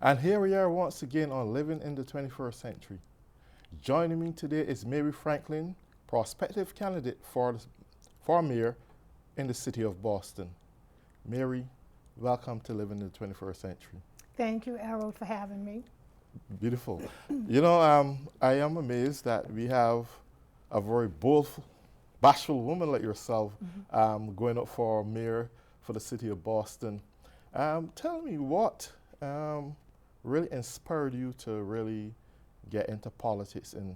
And here we are once again on Living in the 21st Century. Joining me today is Mary Franklin, prospective candidate for mayor in the city of Boston. Mary, welcome to Living in the 21st Century. Thank you, Errol, for having me. Beautiful. You know, I am amazed that we have a very bold, bashful woman like yourself going up for mayor for the city of Boston. Tell me what really inspired you to really get into politics and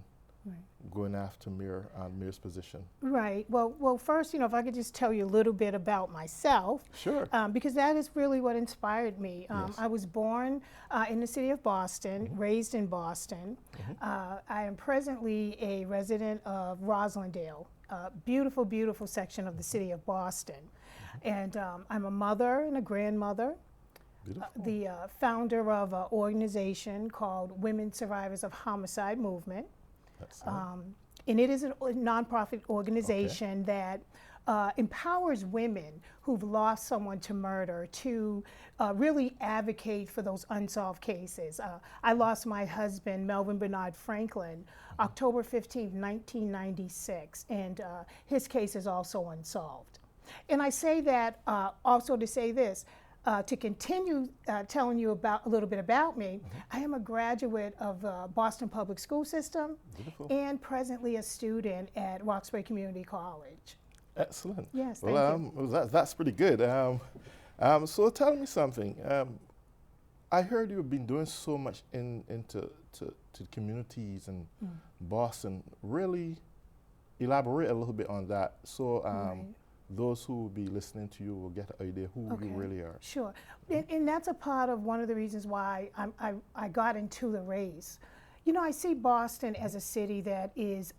going after mayor's position? Right. Well, first, if I could just tell you a little bit about myself. Sure. Because that is really what inspired me. Yes. I was born in the city of Boston, raised in Boston. I am presently a resident of Roslindale, a beautiful, beautiful section of the city of Boston. And I'm a mother and a grandmother. The founder of an organization called Women Survivors of Homicide Movement. And it is a nonprofit organization that empowers women who've lost someone to murder to really advocate for those unsolved cases. I lost my husband, Melvin Bernard Franklin, October 15, 1996, and his case is also unsolved. And I say that also to say this, to continue telling you a little bit about me, I am a graduate of the Boston Public School System. Beautiful. And presently a student at Roxbury Community College. Excellent. Yes, well, thank you. That's pretty good. So tell me something. I heard you've been doing so much into communities in Boston. Really elaborate a little bit on that. So. Those who will be listening to you will get an idea who you really are. Sure. And that's a part of one of the reasons why I got into the race. You know, I see Boston as a city that is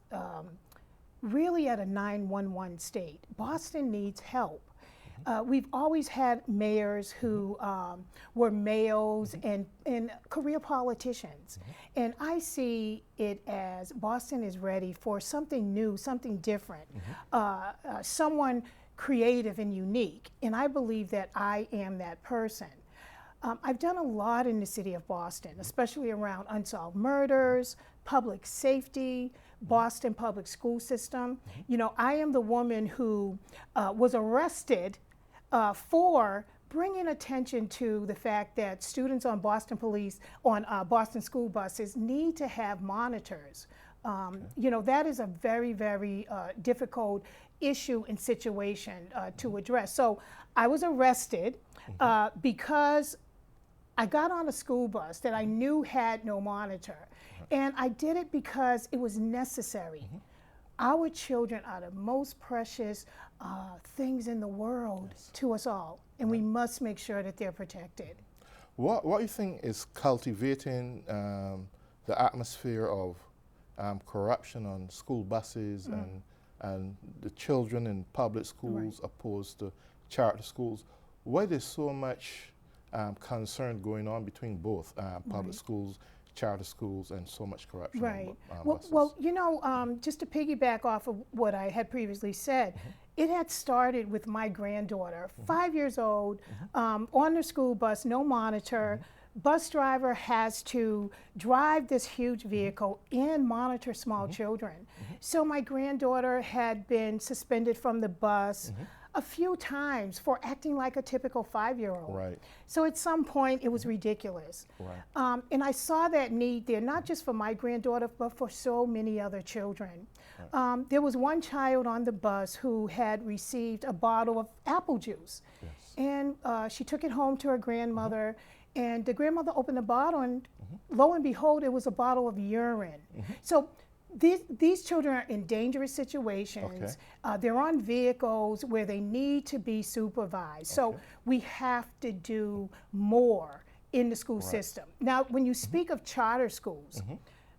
really at a 911 state. Boston needs help. We've always had mayors who were males and career politicians. And I see it as Boston is ready for something new, something different, someone creative and unique. And I believe that I am that person. I've done a lot in the city of Boston, especially around unsolved murders, public safety, Boston public school system. You know, I am the woman who was arrested for bringing attention to the fact that students on Boston Boston school buses need to have monitors. You know, that is a very, very difficult issue and situation to address. So I was arrested because I got on a school bus that I knew had no monitor. And I did it because it was necessary. Our children are the most precious things in the world to us all, and we must make sure that they're protected. What do you think is cultivating the atmosphere of corruption on school buses and the children in public schools opposed to charter schools? Why there's so much concern going on between both public schools, charter schools, and so much corruption on buses? Well, you know, just to piggyback off of what I had previously said, it had started with my granddaughter, 5 years old, on the school bus, no monitor. Bus driver has to drive this huge vehicle and monitor small children. So my granddaughter had been suspended from the bus a few times for acting like a typical 5-year-old. Right. So at some point it was ridiculous. Right. And I saw that need there, not just for my granddaughter, but for so many other children. Right. There was one child on the bus who had received a bottle of apple juice. Yes. And she took it home to her grandmother. And the grandmother opened the bottle, and lo and behold, it was a bottle of urine. So these children are in dangerous situations. They're on vehicles where they need to be supervised. So we have to do more in the school system. Now, when you speak of charter schools,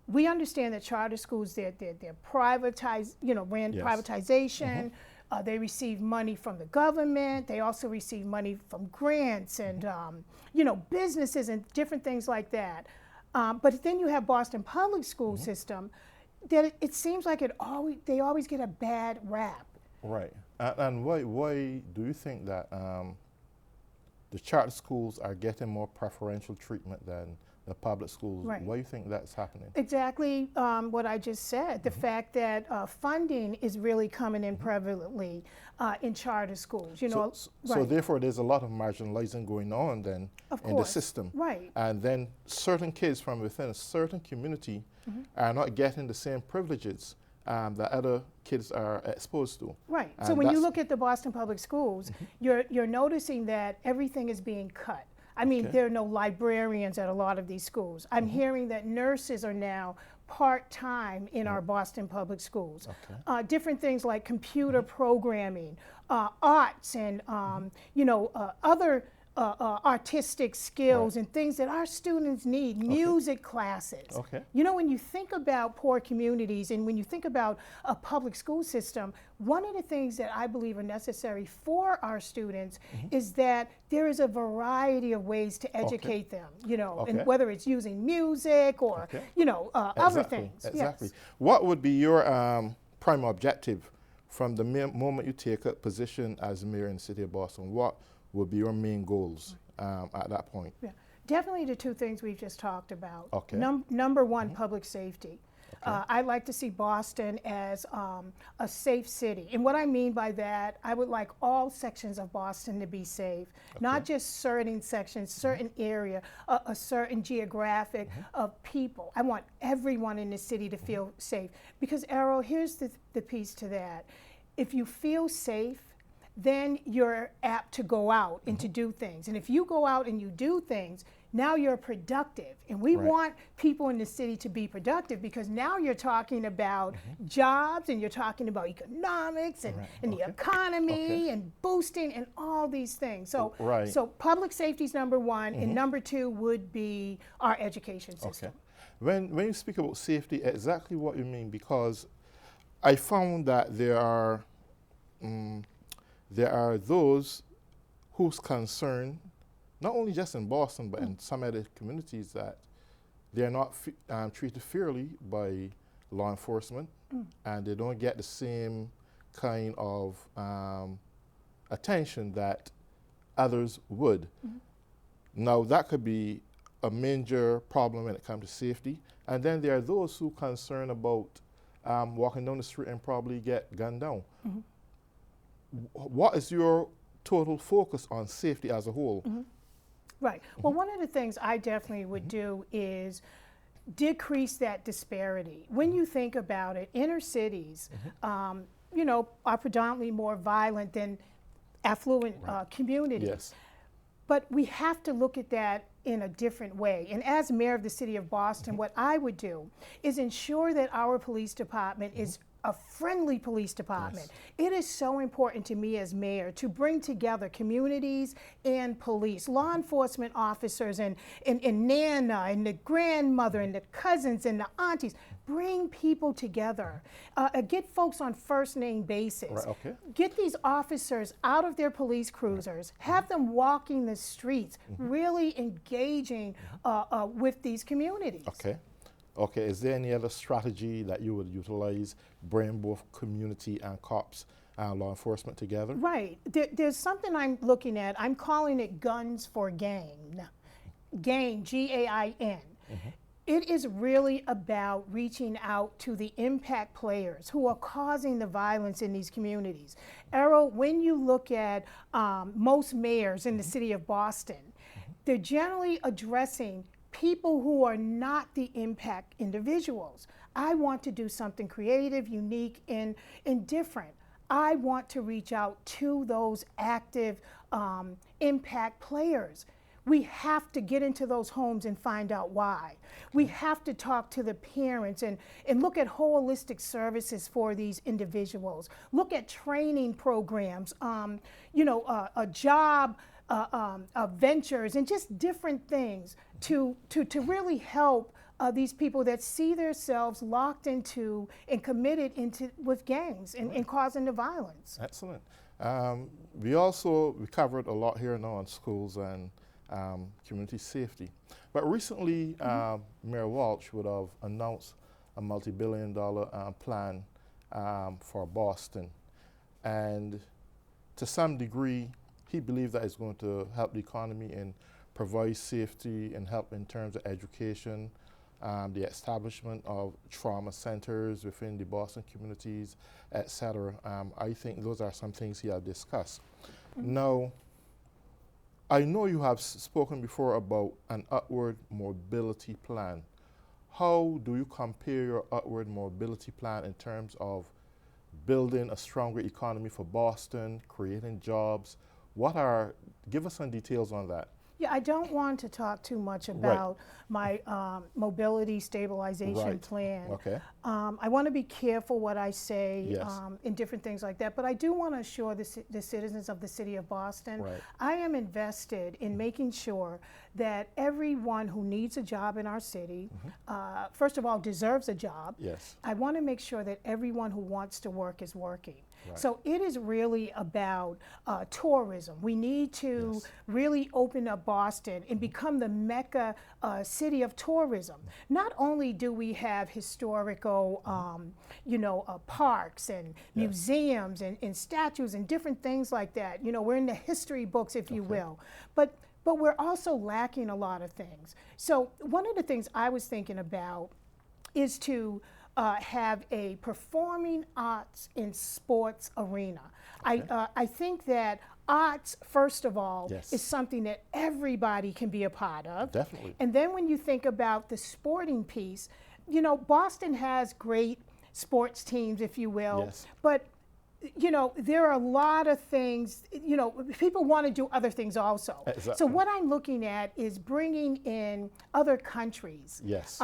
we understand that charter schools, they're privatized, privatization. They receive money from the government. They also receive money from grants and businesses and different things like that. But then you have Boston Public School System. That it seems like they always get a bad rap. Right. And why do you think that the charter schools are getting more preferential treatment than the public schools. Right. Why do you think that's happening? Exactly what I just said. The fact that funding is really coming in prevalently in charter schools. You know, So therefore, there's a lot of marginalizing going on then in the system. Right. And then certain kids from within a certain community are not getting the same privileges that other kids are exposed to. Right. And So when you look at the Boston Public Schools, you're noticing that everything is being cut. I mean, there are no librarians at a lot of these schools. I'm hearing that nurses are now part-time in our Boston Public Schools. Different things like computer programming, arts, and other artistic skills and things that our students need, music classes. You know, when you think about poor communities and when you think about a public school system, one of the things that I believe are necessary for our students is that there is a variety of ways to educate them, you know, and whether it's using music or, you know, other things. Exactly. Yes. What would be your prime objective from the moment you take a position as mayor in the city of Boston? What would be your main goals at that point? Yeah. Definitely the two things we've just talked about. Number one, public safety. I'd like to see Boston as a safe city. And what I mean by that, I would like all sections of Boston to be safe, not just certain sections, certain area, a certain geographic of people. I want everyone in the city to feel safe. Because, Errol, here's the piece to that. If you feel safe, then you're apt to go out and to do things. And if you go out and you do things, now you're productive. And we want people in the city to be productive because now you're talking about jobs and you're talking about economics and, the economy and boosting and all these things. So, so public safety is number one, and number two would be our education system. When you speak about safety, exactly what you mean, because I found that there are those whose concern, not only just in Boston, but in some other communities, that they're not treated fairly by law enforcement, and they don't get the same kind of attention that others would. Now, that could be a major problem when it comes to safety. And then there are those who are concerned about walking down the street and probably get gunned down. What is your total focus on safety as a whole? Right. Well, one of the things I definitely would do is decrease that disparity. When you think about it, inner cities, you know, are predominantly more violent than affluent communities. But we have to look at that in a different way. And as mayor of the city of Boston, what I would do is ensure that our police department is a friendly police department. It is so important to me as mayor to bring together communities and police, law enforcement officers and Nana and the grandmother and the cousins and the aunties. Bring people together. Get folks on first name basis. Get these officers out of their police cruisers. Have them walking the streets, really engaging with these communities. Okay, is there any other strategy that you would utilize, bring both community and cops and law enforcement together? Right. There's something I'm looking at. I'm calling it Guns for Gain. Gain, G-A-I-N. It is really about reaching out to the impact players who are causing the violence in these communities. Errol, when you look at most mayors in the city of Boston, they're generally addressing people who are not the impact individuals. I want to do something creative, unique, and different. I want to reach out to those active impact players. We have to get into those homes and find out why. We have to talk to the parents and look at holistic services for these individuals. Look at training programs, you know, a job ventures and just different things to really help these people that see themselves locked into and committed into with gangs and causing the violence. Excellent. We covered a lot here now on schools and community safety. But recently, Mayor Walsh would have announced a multi-billion-dollar plan for Boston. And to some degree, he believes that it's going to help the economy and provide safety and help in terms of education, the establishment of trauma centers within the Boston communities, etc. I think those are some things he has discussed. Now, I know you have spoken before about an upward mobility plan. How do you compare your upward mobility plan in terms of building a stronger economy for Boston, creating jobs? Give us some details on that. Yeah, I don't want to talk too much about my mobility stabilization plan. Okay. I want to be careful what I say Yes. in different things like that, but I do want to assure the citizens of the city of Boston, Right. I am invested in making sure that everyone who needs a job in our city, first of all, deserves a job. Yes. I want to make sure that everyone who wants to work is working. Right. So it is really about tourism. We need to Yes. really open up Boston and become the Mecca city of tourism. Not only do we have historical, parks and museums and statues and different things like that. You know, we're in the history books, if you will. But we're also lacking a lot of things. So one of the things I was thinking about is to have a performing arts and sports arena. I think that arts, first of all, Yes. is something that everybody can be a part of. Definitely. And then when you think about the sporting piece, you know, Boston has great sports teams, if you will, Yes. but you know, there are a lot of things, you know, people want to do other things also. Exactly. So what I'm looking at is bringing in other countries Yes.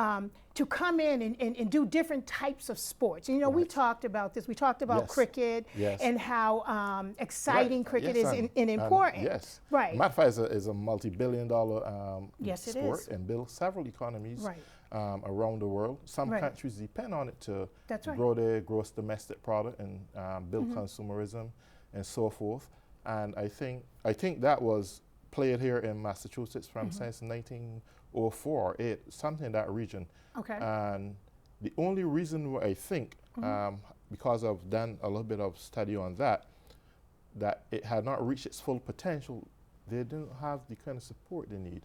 to come in and do different types of sports. You know, we talked about this. We talked about Yes. cricket Yes. and how exciting cricket Yes, is and important. Yes. Right. Matter of fact, is a multi-billion-dollar Yes, it sport is. and build several economies Right. Around the world. Some Right. countries depend on it to That's right. grow their gross domestic product and build consumerism and so forth. And I think that was played here in Massachusetts from since 1904, something in that region. Okay. And the only reason why I think, because I've done a little bit of study on that it had not reached its full potential, they didn't have the kind of support they need.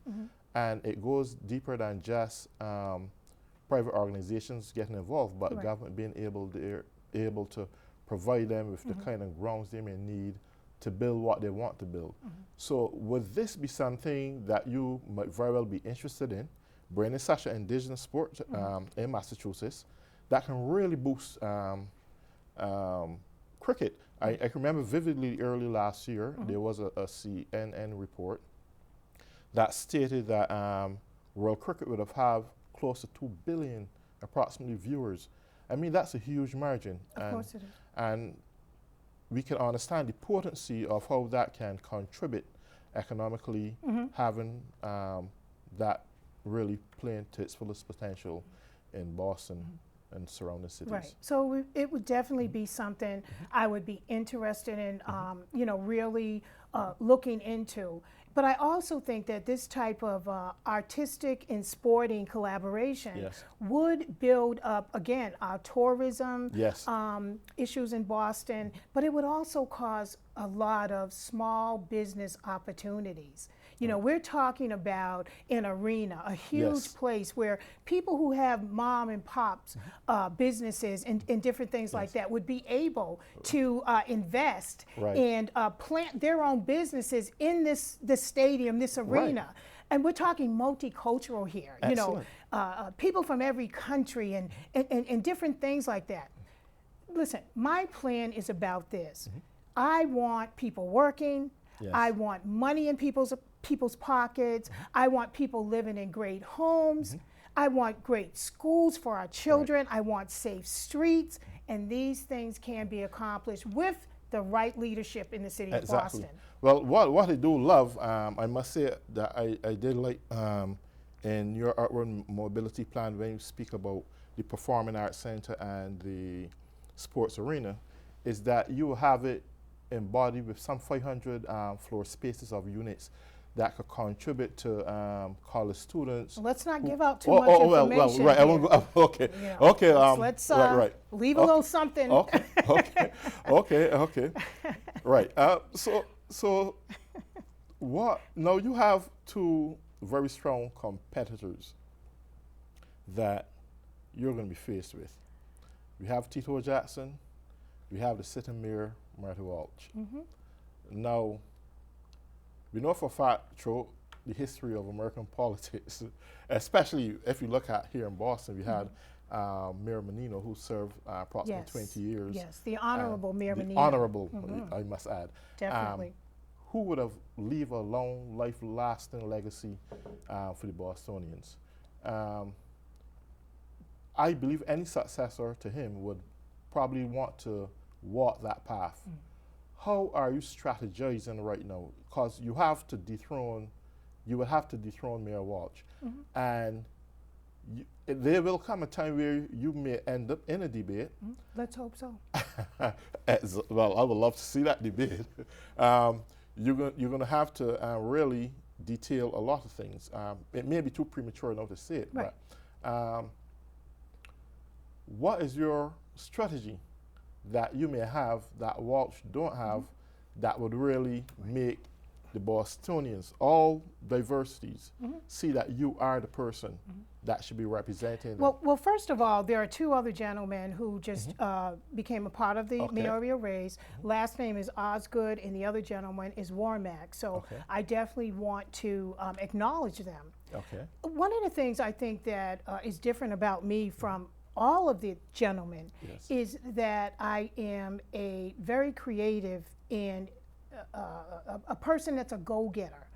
And it goes deeper than just private organizations getting involved, but Right. government being able to provide them with the kind of grounds they may need to build what they want to build. So would this be something that you might very well be interested in, bringing such an indigenous sport in Massachusetts that can really boost cricket? I can remember vividly early last year, there was a CNN report that stated that World Cricket would have close to 2 billion approximately viewers. I mean, that's a huge margin. Of course it is. And we can understand the potency of how that can contribute economically, having that really playing to its fullest potential in Boston and surrounding cities. Right. So it would definitely be something I would be interested in, you know, really looking into. But I also think that this type of artistic and sporting collaboration Yes. would build up, again, our tourism Yes. issues in Boston, but it would also cause a lot of small business opportunities. You know, we're talking about an arena, a huge Yes. place where people who have mom and pops businesses and different things like that would be able to invest Right. and plant their own businesses in this stadium, this arena. And we're talking multicultural here. You know, people from every country and different things like that. Listen, my plan is about this. I want people working. Yes. I want money in people's pockets. I want people living in great homes. I want great schools for our children. I want safe streets. And these things can be accomplished with the right leadership in the city of Boston. Well, what I do love, I must say that I did like in your urban mobility plan when you speak about the Performing Arts Center and the sports arena, is that you will have it embodied with some 500 floor spaces of units that could contribute to college students. Let's not give out too much information. Right. I here. won't go, okay. You know, Okay. let's right. leave a little something. Okay. Okay. Right. So What? No, you have two very strong competitors that you're going to be faced with. We have Tito Jackson. We have the sitting mayor, Marty Walsh. Now, we know for a fact through the history of American politics, especially if you look at here in Boston, we had Mayor Menino, who served approximately 20 years. Yes, the Honorable Mayor Menino. Honorable, I must add. Definitely. Who would have leave a long, life-lasting legacy for the Bostonians. I believe any successor to him would probably want to walk that path. How are you strategizing right now? Because you have to dethrone, you would have to dethrone Mayor Walsh. And there will come a time where you may end up in a debate. Let's hope so. Well, I would love to see that debate. You're going to have to really detail a lot of things. It may be too premature now to say it, right. But what is your strategy that you may have that Walsh don't have that would really make the Bostonians, all diversities, see that you are the person that should be representing them? Well, first of all, there are two other gentlemen who just became a part of the mayoral race. Last name is Osgood, and the other gentleman is Warmack. So I definitely want to acknowledge them. One of the things I think that is different about me from all of the gentlemen is that I am a very creative and a person that's a go-getter.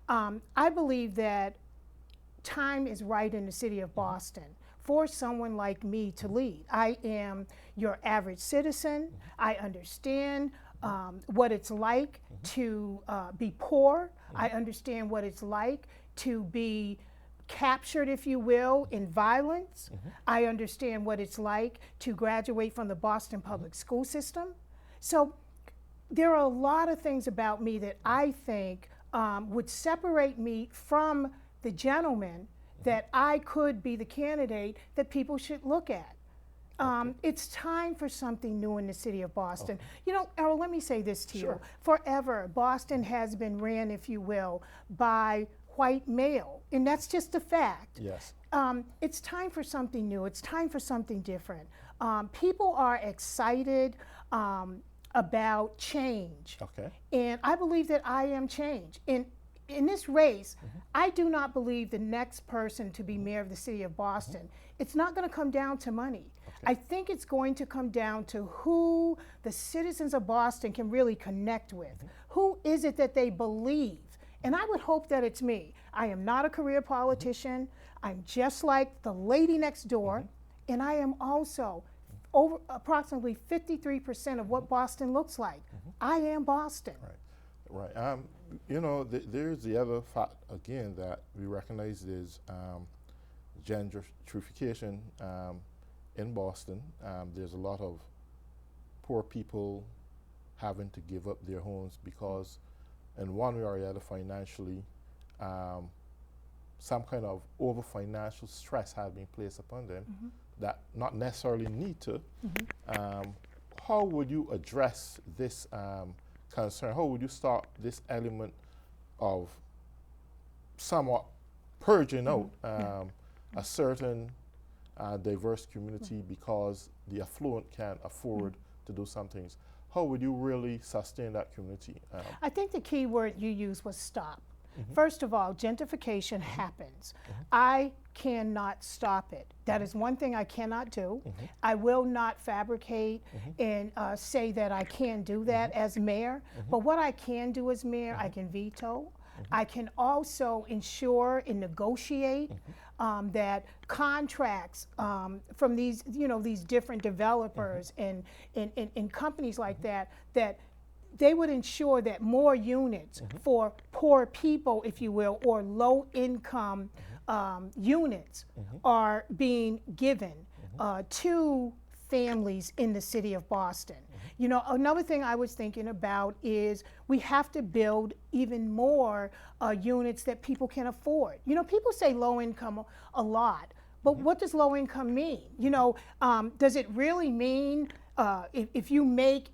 I believe that time is right in the city of Boston for someone like me to lead. I am your average citizen. I understand what it's like to be poor. I understand what it's like to be captured, if you will, in violence. I understand what it's like to graduate from the Boston public school system. So there are a lot of things about me that I think would separate me from the gentleman that I could be the candidate that people should look at. It's time for something new in the city of Boston. You know, Errol, let me say this to you. Forever, Boston has been ran, if you will, by white male, and that's just a fact. It's time for something new. It's time for something different. People are excited about change, and I believe that I am change. In this race, I do not believe the next person to be mayor of the city of Boston, it's not going to come down to money. I think it's going to come down to who the citizens of Boston can really connect with. Who is it that they believe? And I would hope that it's me. I am not a career politician. I'm just like the lady next door. And I am also over approximately 53% of what Boston looks like. I am Boston. Right. You know, there's the other fact, again, that we recognize is gentrification in Boston. There's a lot of poor people having to give up their homes because in one way or the other financially, some kind of over financial stress has been placed upon them that not necessarily need to. How would you address this concern? How would you start this element of somewhat purging out a certain diverse community because the affluent can't afford to do some things? How would you really sustain that community? I think the key word you used was stop. First of all, gentrification happens. I cannot stop it. That is one thing I cannot do. I will not fabricate and say that I can do that as mayor. But what I can do as mayor, I can veto. I can also ensure and negotiate that contracts from these, these different developers and companies like that, that they would ensure that more units for poor people, if you will, or low income units are being given to families in the city of Boston. You know, another thing I was thinking about is we have to build even more units that people can afford. You know, people say low income a lot, but what does low income mean? You know, does it really mean if you make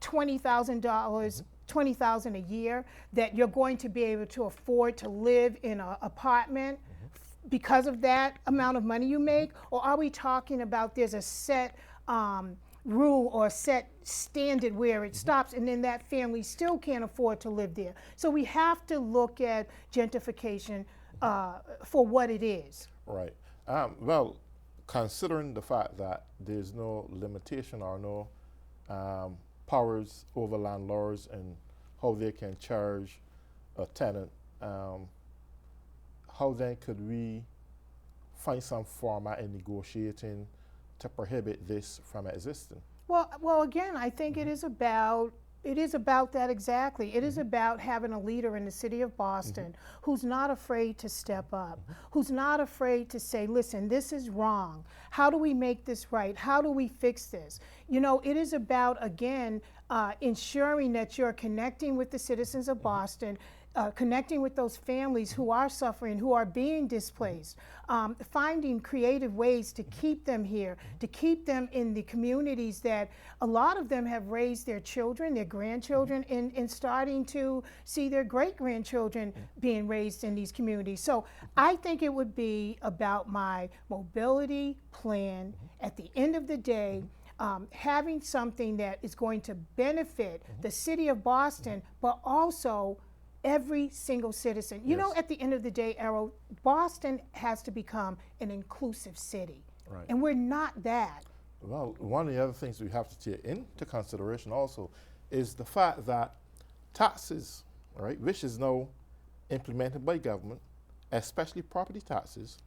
$20,000 $20,000 a year, that you're going to be able to afford to live in an apartment because of that amount of money you make? Or are we talking about there's a set rule or a set standard where it stops, and then that family still can't afford to live there? So we have to look at gentrification for what it is. Right. Well, considering the fact that there's no limitation or no powers over landlords and how they can charge a tenant, how then could we find some format in negotiating to prohibit this from existing? Well, again, I think it is about that exactly. It is about having a leader in the city of Boston who's not afraid to step up, who's not afraid to say, listen, this is wrong. How do we make this right? How do we fix this? You know, it is about, again, ensuring that you're connecting with the citizens of Boston, connecting with those families who are suffering, who are being displaced, finding creative ways to keep them here, to keep them in the communities that a lot of them have raised their children, their grandchildren, and starting to see their great-grandchildren being raised in these communities. So I think it would be about my mobility plan at the end of the day, having something that is going to benefit the city of Boston, but also every single citizen. You know, at the end of the day, Errol, Boston has to become an inclusive city. Right. And we're not that. Well, one of the other things we have to take into consideration also is the fact that taxes, right, which is now implemented by government, especially property taxes,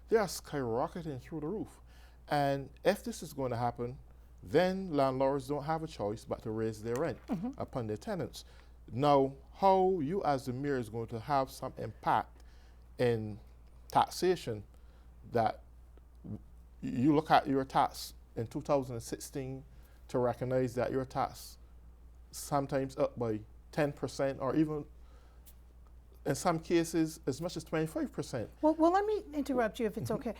they are skyrocketing through the roof. And if this is going to happen, then landlords don't have a choice but to raise their rent upon their tenants. Now, how you as the mayor is going to have some impact in taxation, that you look at your tax in 2016 to recognize that your tax sometimes up by 10% or even in some cases as much as 25%. Well, let me interrupt you if it's okay.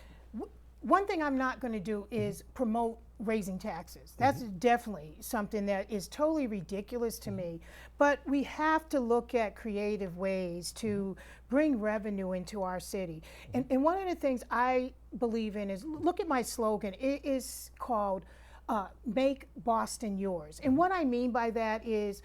One thing I'm not going to do is promote raising taxes. That's definitely something that is totally ridiculous to me. But we have to look at creative ways to bring revenue into our city. And one of the things I believe in is, look at my slogan. It is called Make Boston Yours. And what I mean by that is,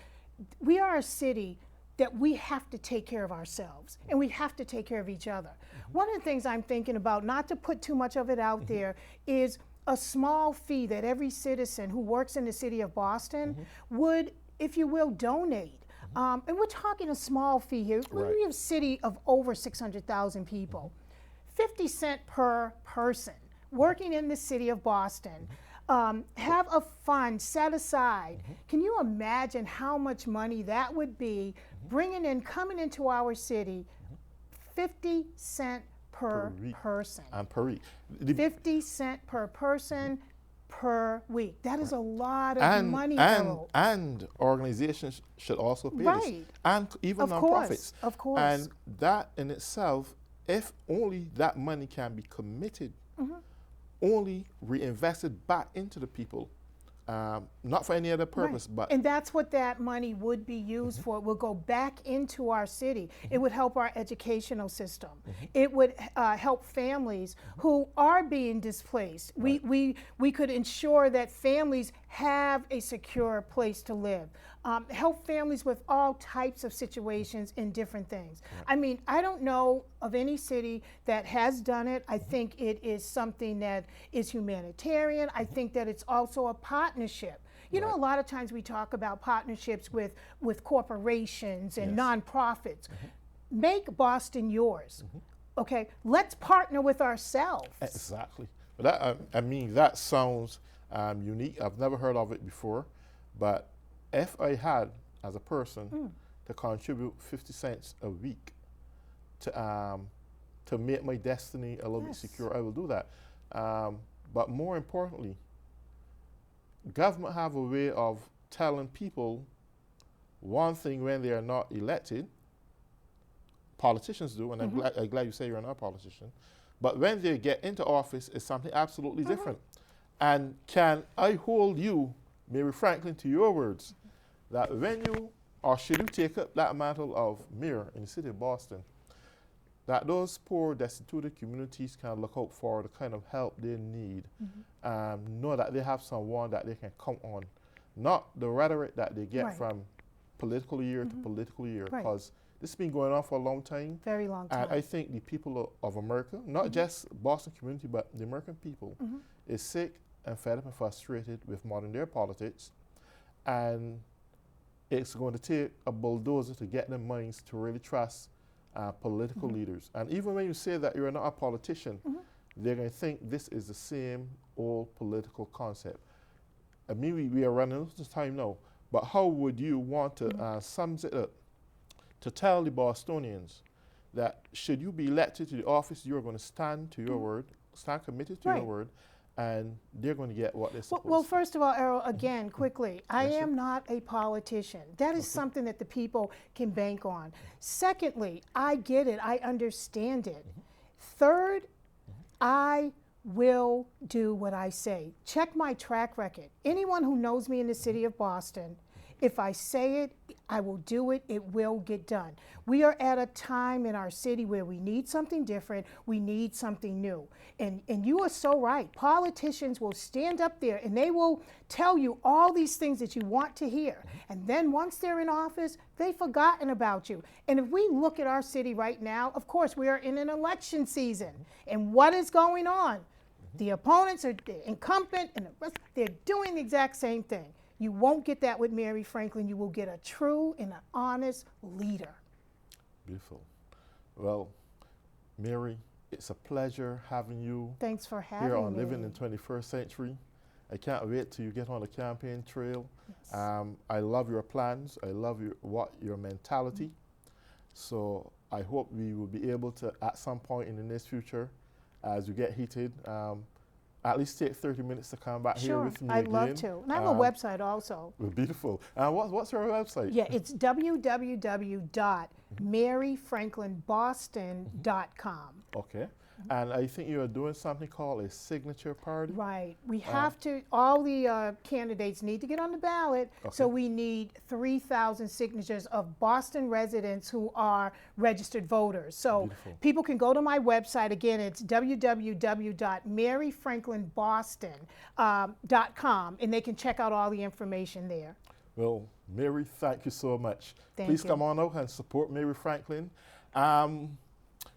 we are a city that we have to take care of ourselves, and we have to take care of each other. One of the things I'm thinking about, not to put too much of it out there, is a small fee that every citizen who works in the city of Boston would, if you will, donate. And we're talking a small fee here. Right. We have a city of over 600,000 people. 50 cents per person working in the city of Boston. Have a fund set aside. Can you imagine how much money that would be coming into our city? 50 cents per person. And per week. 50 cents per person per week. That is a lot of money, Harold. And organizations should also pay this. And even nonprofits. Of course. And that in itself, if only that money can be committed, only reinvested back into the people, not for any other purpose. But and that's what that money would be used for. It would go back into our city. It would help our educational system. It would help families who are being displaced. We could ensure that families have a secure place to live. Help families with all types of situations in different things. I mean, I don't know of any city that has done it. I think it is something that is humanitarian. I think that it's also a partnership. You know, a lot of times we talk about partnerships with corporations and nonprofits. Make Boston yours. Okay, let's partner with ourselves. Exactly. But that, I mean, that sounds unique. I've never heard of it before. But if I had, as a person, to contribute 50 cents a week to make my destiny a little bit secure, I will do that. But more importantly, government have a way of telling people one thing when they are not elected. Politicians do, and I'm glad you say you're not a politician. But when they get into office, it's something absolutely different. And can I hold you, Mary Franklin, to your words, that when you or should you take up that mantle of mayor in the city of Boston, that those poor, destitute communities can look out for the kind of help they need, know that they have someone that they can count on, not the rhetoric that they get from political year to political year, because this has been going on for a long time. Very long time. And I think the people of America, not just Boston community, but the American people, is sick and fed up and frustrated with modern day politics. And it's going to take a bulldozer to get their minds to really trust political leaders. And even when you say that you're not a politician, they're going to think this is the same old political concept. I mean, we are running out of time now, but how would you want to sum it up to tell the Bostonians that should you be elected to the office, you're going to stand to your word, stand committed to your word, and they're going to get what they're supposed to. Well, first of all, Errol, again, quickly, I am not a politician. That is something that the people can bank on. Secondly, I get it. I understand it. Third, I will do what I say. Check my track record. Anyone who knows me in the city of Boston, if I say it, I will do it. It will get done. We are at a time in our city where we need something different. We need something new. And you are so right. Politicians will stand up there and they will tell you all these things that you want to hear. And then once they're in office, they've forgotten about you. And if we look at our city right now, of course, we are in an election season. And what is going on? The opponents are the incumbent and the rest, they're doing the exact same thing. You won't get that with Mary Franklin. You will get a true and an honest leader. Beautiful. Well, Mary, it's a pleasure having you. Thanks for having here on me. Living in the 21st Century. I can't wait till you get on the campaign trail. Yes. I love your plans. I love your mentality. So I hope we will be able to, at some point in the near future, as you get heated, at least take 30 minutes to come back here with me I'd again. love to. And I have a website also. Beautiful. What's your website? Yeah, it's www.maryfranklinboston.com. Okay. And I think you are doing something called a signature party. Right. We have to, all the candidates need to get on the ballot, so we need 3,000 signatures of Boston residents who are registered voters. So people can go to my website. Again, it's www.maryfranklinboston.com, and they can check out all the information there. Well, Mary, thank you so much. Thank Please you. come on out and support Mary Franklin.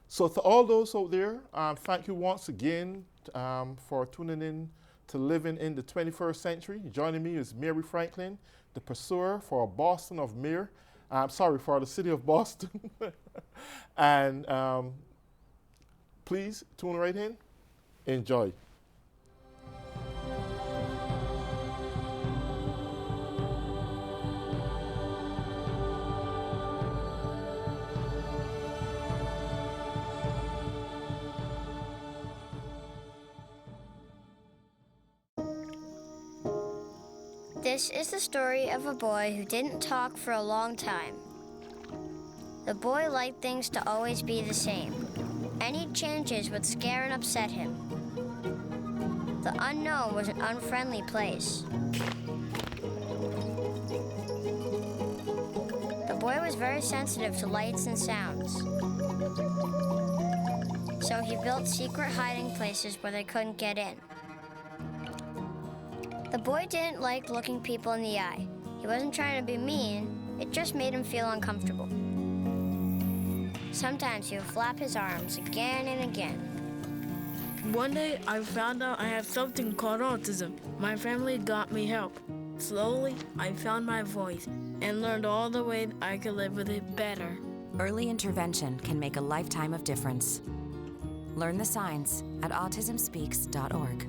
So to all those out there, thank you once again for tuning in to Living in the 21st Century. Joining me is Mary Franklin, the pursuer for Boston of Mayor. For the city of Boston. And please tune right in. Enjoy. This is the story of a boy who didn't talk for a long time. The boy liked things to always be the same. Any changes would scare and upset him. The unknown was an unfriendly place. The boy was very sensitive to lights and sounds. So he built secret hiding places where they couldn't get in. The boy didn't like looking people in the eye. He wasn't trying to be mean, it just made him feel uncomfortable. Sometimes he would flap his arms again and again. One day, I found out I have something called autism. My family got me help. Slowly, I found my voice and learned all the ways I could live with it better. Early intervention can make a lifetime of difference. Learn the signs at autismspeaks.org.